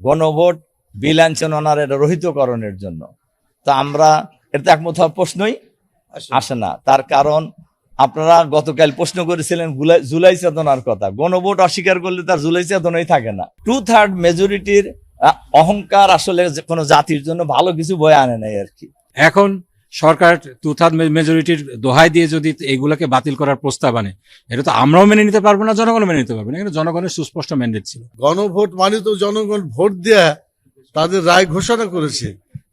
গণভোট বিল আনছেন ওনার এটা রহিতকরণের জন্য। তো আমরা এটা একমত হওয়ার প্রশ্নই আসে না। তার কারণ আপনারা গতকাল প্রশ্ন করেছিলেন জুলাই চেতনার কথা। গণভোট অস্বীকার করলে তার জুলাই চেতনাই থাকে না। 2/3 মেজরিটির অহংকার আসলে কোনো জাতির জন্য ভালো কিছু বয়ে আনে নাই আর কি। এখন সরকার 2/3 মেজরিটির দোহাই দিয়ে যদি এগুলোকে বাতিল করার প্রস্তাব আনে, এটা তো আমরাও মেনে নিতে পারবো না, জনগণও মেনে নিতে পারবে না। কিন্তু জনগণের সুস্পষ্ট ম্যান্ডেট ছিল। গণভোট মানে তো জনগণ ভোট দেয়া তাদের রায় ঘোষণা করেছে।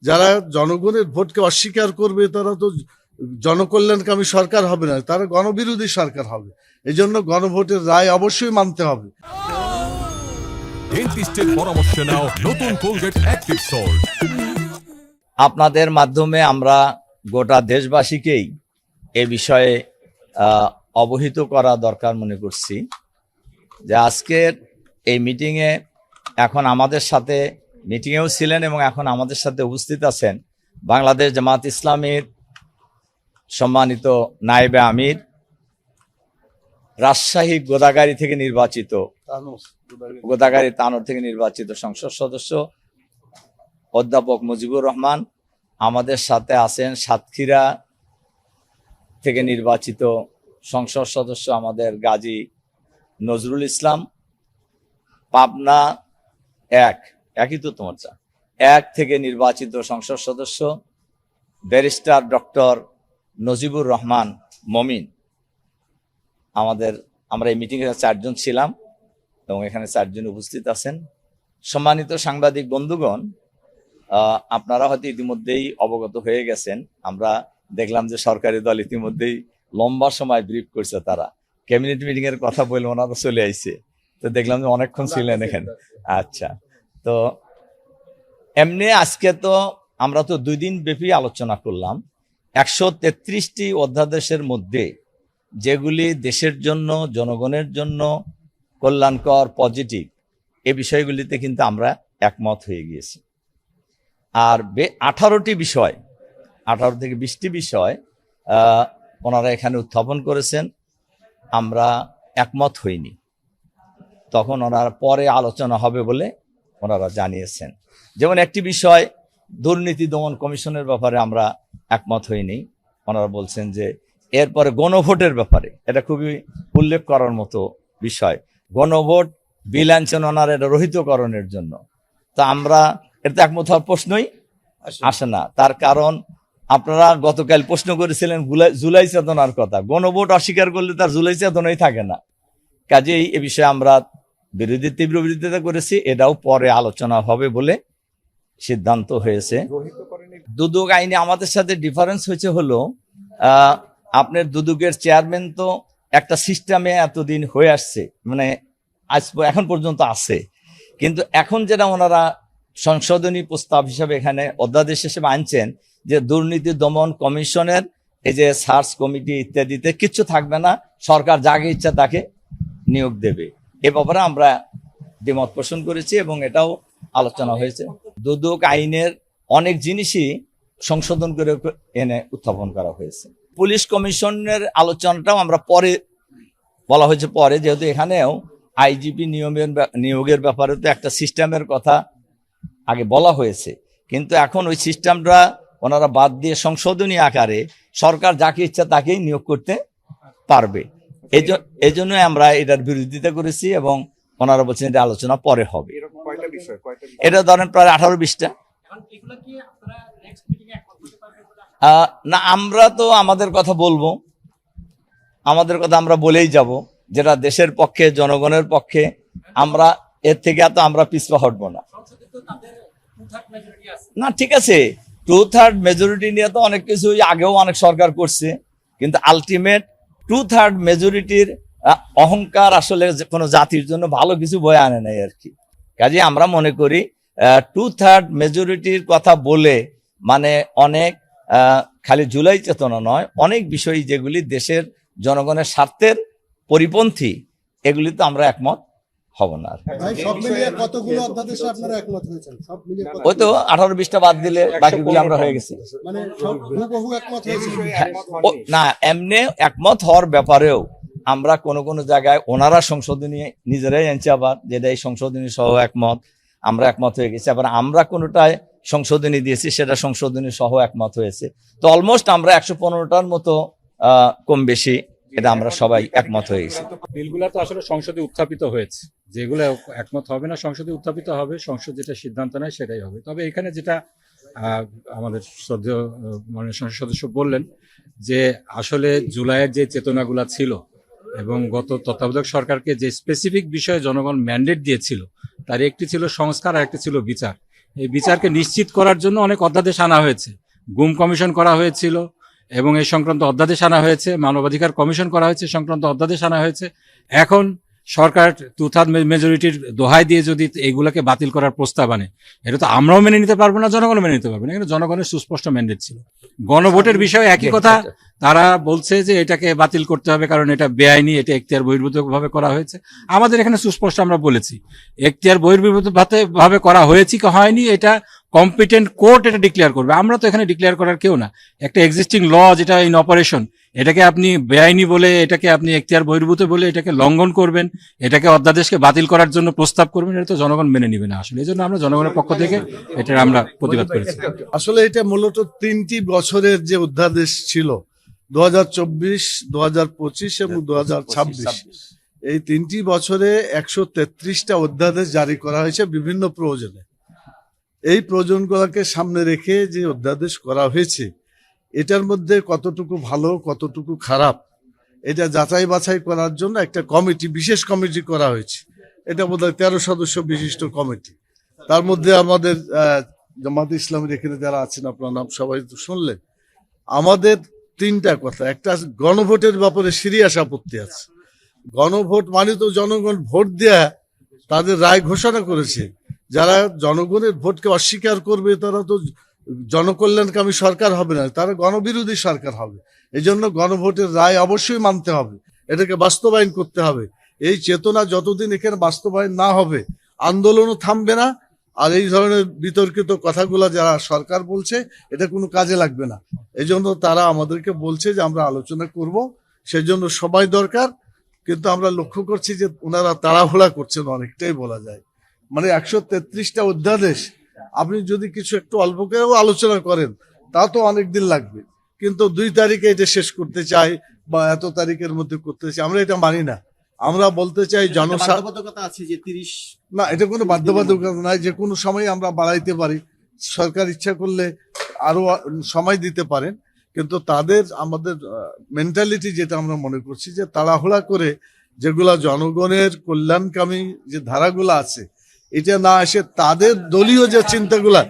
যারা জনগণের ভোটকে অস্বীকার করবে তারা তো জনকল্যাণকামী সরকার হবে না, তারা গণবিরোধী সরকার হবে। এই জন্য গণভোটের রায় অবশ্যই মানতে হবে। ডেন্টিস্টের পরামর্শ নাও নতুন কোলগেট অ্যাক্টিভ সল্ট। আপনাদের মাধ্যমে আমরা গোটা দেশবাসীকেই এ বিষয়ে অবহিত করা দরকার মনে করছি যে আজকের এই মিটিংয়ে এখন আমাদের সাথে মিটিংয়েও ছিলেন এবং এখন আমাদের সাথে উপস্থিত আছেন বাংলাদেশ জামাত ইসলামীর সম্মানিত নায়েবে আমির, রাজশাহী গোদাগাড়ী থেকে নির্বাচিত গোদাগাড়ী তানোর থেকে নির্বাচিত সংসদ সদস্য অধ্যাপক মুজিবুর রহমান, আমাদের সাথে আছেন সাতক্ষীরা থেকে নির্বাচিত সংসদ সদস্য আমাদের গাজী নজরুল ইসলাম, পাবনা একই তো তোমার এক থেকে নির্বাচিত সংসদ সদস্য ব্যারিস্টার ডক্টর নজিবুর রহমান মমিন। আমরা এই মিটিংয়ে 4 জন ছিলাম এবং এখানে 4 জন উপস্থিত আছেন। সম্মানিত সাংবাদিক বন্ধুগণ, আপনারা হয়তো ইতিমধ্যেই অবগত হয়ে গেছেন। আমরা দেখলাম যে সরকারি দল ইতিমধ্যেই লম্বা সময় ব্রিফ করছে, তারা ক্যাবিনেট মিটিং এর কথা বলে ওনারা চলে আইছে। তো দেখলাম যে অনেকক্ষণ ছিলেন এখানে। আচ্ছা, তো এমনি আজকে তো আমরা তো 2 দিন ব্যাপী আলোচনা করলাম। 133টি অধ্যাদেশের মধ্যে যেগুলি দেশের জন্য, জনগণের জন্য কল্যাণকর, পজিটিভ, এই বিষয়গুলিতে কিন্তু আমরা একমত হয়ে গিয়েছি। আর 18টি বিষয়, 18 থেকে 20টি বিষয় ওনারা এখানে উত্থাপন করেছেন, আমরা একমত হইনি। তখন ওনারা পরে আলোচনা হবে বলে ওনারা জানিয়েছেন। যেমন একটি বিষয়, দুর্নীতি দমন কমিশনের ব্যাপারে আমরা একমত হইনি। ওনারা বলছেন যে এরপরে গণভোটের ব্যাপারে, এটা খুবই উল্লেখ করার মতো বিষয়, গণভোট বিল আনছেন ওনারা এটা রহিতকরণের জন্য। তা আমরা এটা একমত হওয়ার প্রশ্নই আসে না। তার কারণ আপনারা গতকাল প্রশ্ন করেছিলেন জুলাই চেতনার কথা। গণভোট অস্বীকার করলে তার জুলাই চেতনাই থাকে না। কাজেই এ বিষয়ে আমরা তীব্র বিরোধিতা করেছি। এটাও পরে আলোচনা হবে বলে সিদ্ধান্ত হয়েছে। দুদক আইনে আমাদের সাথে ডিফারেন্স হয়েছে হলো, আপনার দুদকের চেয়ারম্যান তো একটা সিস্টেমে এতদিন হয়ে আসছে, মানে এখন পর্যন্ত আছে। কিন্তু এখন যেটা ওনারা সংশোধনী প্রস্তাব হিসাবে এখানে অধ্যাদেশ হিসেবে আনছেন যে দুর্নীতি দমন কমিশনের এই যে সার্চ কমিটি ইত্যাদিতে কিচ্ছু থাকবে না, সরকার যাকে ইচ্ছা তাকে নিয়োগ দেবে। এ ব্যাপারে আমরা দ্বিমত পোষণ করেছি এবং এটাও আলোচনা হয়েছে। দুদক আইনের অনেক জিনিসই সংশোধন করে এনে উত্থাপন করা হয়েছে। পুলিশ কমিশনের আলোচনাটাও আমরা পরে বলা হয়েছে, পরে, যেহেতু এখানেও আইজিপি নিয়োগের ব্যাপারে তো একটা সিস্টেমের কথা আগে বলা হয়েছে, কিন্তু এখন ওই সিস্টেমটা ওনারা বাদ দিয়ে সংশোধনী আকারে সরকার যাকে ইচ্ছা তাকেই নিয়োগ করতে পারবে। এই জন্য আমরা এটার বিরোধিতা করেছি এবং ওনারা বলছেন এটা আলোচনা পরে হবে। এটা ধরেন প্রায় 18-20টা। না, আমরা তো আমাদের কথা বলবো, আমাদের কথা আমরা বলেই যাব, যেটা দেশের পক্ষে, জনগণের পক্ষে। আমরা এর থেকে এত আমরা পিছপা হটবো না। না, ঠিক আছে, 2/3 মেজরিটি নিয়ে তো অনেক কিছু আগেও অনেক সরকার করছে, কিন্তু আলটিমেট 2/3 মেজরিটির অহংকার আসলে কোনো জাতির জন্য ভালো কিছু বয়ে আনে নাই আর কি। কাজে আমরা মনে করি 2/3 মেজরিটির কথা বলে মানে অনেক খালি জুলাই চেতনা নয়, অনেক বিষয় যেগুলি দেশের জনগণের স্বার্থের পরিপন্থী, এগুলি তো আমরা একমত হব না। ওই তো 18-20টা বাদ দিলে বাকিগুলি আমরা হয়ে গেছি। না, এমনি একমত হওয়ার ব্যাপারেও আমরা কোন জায়গায় ওনারা সংশোধনী নিজেরাই আনছে, আবার যেটা এই সংশোধনী সহ একমত, আমরা একমত হয়ে গেছি। আবার আমরা কোনোটায় সংশোধনী দিয়েছি, সেটা সংশোধনী সহ একমত হয়েছে। তো অলমোস্ট আমরা 115টার মতো কম বেশি এটা আমরা সবাই একমত হয়ে গেছি। বিলগুলো তো আসলে সংসদে উত্থাপিত হয়েছে, যেগুলো একমত হবে না সংসদে উত্থাপিত হবে, সংসদ যেটা সিদ্ধান্ত নেয় সেটাই হবে। তবে এখানে যেটা আমাদের শ্রদ্ধেয় মাননীয় সংসদ সদস্য বললেন যে আসলে জুলাইয়ের যে চেতনাগুলা ছিল এবং গত তত্ত্বাবধায়ক সরকারকে যে স্পেসিফিক বিষয়ে জনগণ ম্যান্ডেট দিয়েছিল, তার একটি ছিল সংস্কার আর একটি ছিল বিচার। এই বিচারকে নিশ্চিত করার জন্য অনেক অধ্যাদেশ আনা হয়েছে, গুম কমিশন করা হয়েছিল এবং এই সংক্রান্ত অধ্যাদেশ আনা হয়েছে, মানবাধিকার কমিশন করা হয়েছে, সংক্রান্ত অধ্যাদেশ আনা হয়েছে। এখন সরকার 2/3 মেজরিটির দোহাই দিয়ে যদি এগুলোকে বাতিল করার প্রস্তাব আনে, এটা তো আমরাও মেনে নিতে পারবো না, জনগণও মেনে নিতে পারবে না। কিন্তু জনগণের সুস্পষ্ট ম্যান্ডেট ছিল। গণভোটের বিষয়ে একই কথা, তারা বলছে যে এটাকে বাতিল করতে হবে কারণ এটা বেআইনি, এটা এখতিয়ার বহির্ভূত ভাবে করা হয়েছে। আমাদের এখানে সুস্পষ্ট আমরা বলেছি এখতিয়ার বহির্ভূত ভাবে করা হয়েছে কি হয়নি এটা কম্পিটেন্ট কোর্ট এটা ডিক্লেয়ার করবে। আমরা তো এখানে ডিক্লেয়ার করার কেউ না। একটা এক্সিস্টিং ল যেটা ইন অপারেশন, এটাকে আপনি বেআইনি বলে, এটাকে আপনি এখতিয়ার বহির্ভূত বলে এটাকে লঙ্ঘন করবেন, এটাকে অধ্যাদেশকে বাতিল করার জন্য প্রস্তাব করবেন, এটা তো জনগণ মেনে নিবে না আসলে। এই জন্য আমরা জনগণের পক্ষ থেকে এটা আমরা প্রতিবাদ করেছি। আসলে এটা মূলত 3টি বছরের যে অধ্যাদেশ ছিল, 2024, 2025 এবং 2026, এই 3টি বছরে 133টা অধ্যাদেশ জারি করা হয়েছে বিভিন্ন প্রয়োজনে। এই প্রয়োজনগুলোকে সামনে রেখে যে অধ্যাদেশ করা হয়েছে, এটার মধ্যে কতটুকু ভালো কতটুকু খারাপ এটা যাচাই বাছাই করার জন্য একটা কমিটি, বিশেষ কমিটি করা হয়েছে। এটা বোধহয় 13 সদস্য বিশিষ্ট কমিটি। তার মধ্যে আমাদের জামাত ইসলামের এখানে যারা আছেন, আপনার নাম সবাই তো শুনলেন। আমাদের 3টা কথা, একটা গণভোটের ব্যাপারে সিরিয়াস আপত্তি আছে। গণভোট মানে তো জনগণ ভোট দেয়া তাদের রায় ঘোষণা করেছে। যারা জনগণের ভোটকে অস্বীকার করবে তারা তো জনকল্যাণকামী সরকার হবে না, তারা গণবিরোধী সরকার হবে। এই জন্য গণভোটের রায় অবশ্যই মানতে হবে, এটাকে বাস্তবায়ন করতে হবে। এই চেতনা যতদিন এখানে বাস্তবায়ন না হবে, আন্দোলনও থামবে না। আর এই ধরনের বিতর্কিত কথাগুলো যারা সরকার বলছে, এটা কোনো কাজে লাগবে না। এই জন্য তারা আমাদেরকে বলছে যে আমরা আলোচনা করব, সেজন্য সময় দরকার। কিন্তু আমরা লক্ষ্য করছি যে ওনারা তাড়াহুড়া করছেন অনেকটাই বলা যায়। মানে 133টা অধ্যাদেশ আপনি যদি কিছু একটু অল্প করেও আলোচনা করেন, তা তো অনেক দিন লাগবে। কিন্তু 2 তারিখে এটা শেষ করতে চাই বা এত তারিখের মধ্যে করতে চাই, আমরা এটা মানি না। আমরা বলতে চাই বাধ্যবাধকতা আছে যে 30 না, এটা কোনো বাধ্যবাধকতা নাই, যে কোনো সময় আমরা বাড়াইতে পারি। সরকার ইচ্ছা করলে আরো সময় দিতে পারেন। কিন্তু আমাদের মেন্টালিটি যেটা আমরা মনে করছি যে তাড়াহুড়া করে যেগুলা জনগণের কল্যাণকামী যে ধারাগুলো আছে, এটা না এসে তাদের দলীয় যে চিন্তাগুলা,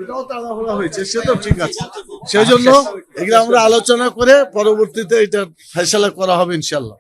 এটাও তাড়াহুড়া হয়েছে, সেটাও ঠিক আছে। সেই জন্য এগুলো আমরা আলোচনা করে পরবর্তীতে এটা ফয়সালা করা হবে ইনশাল্লাহ।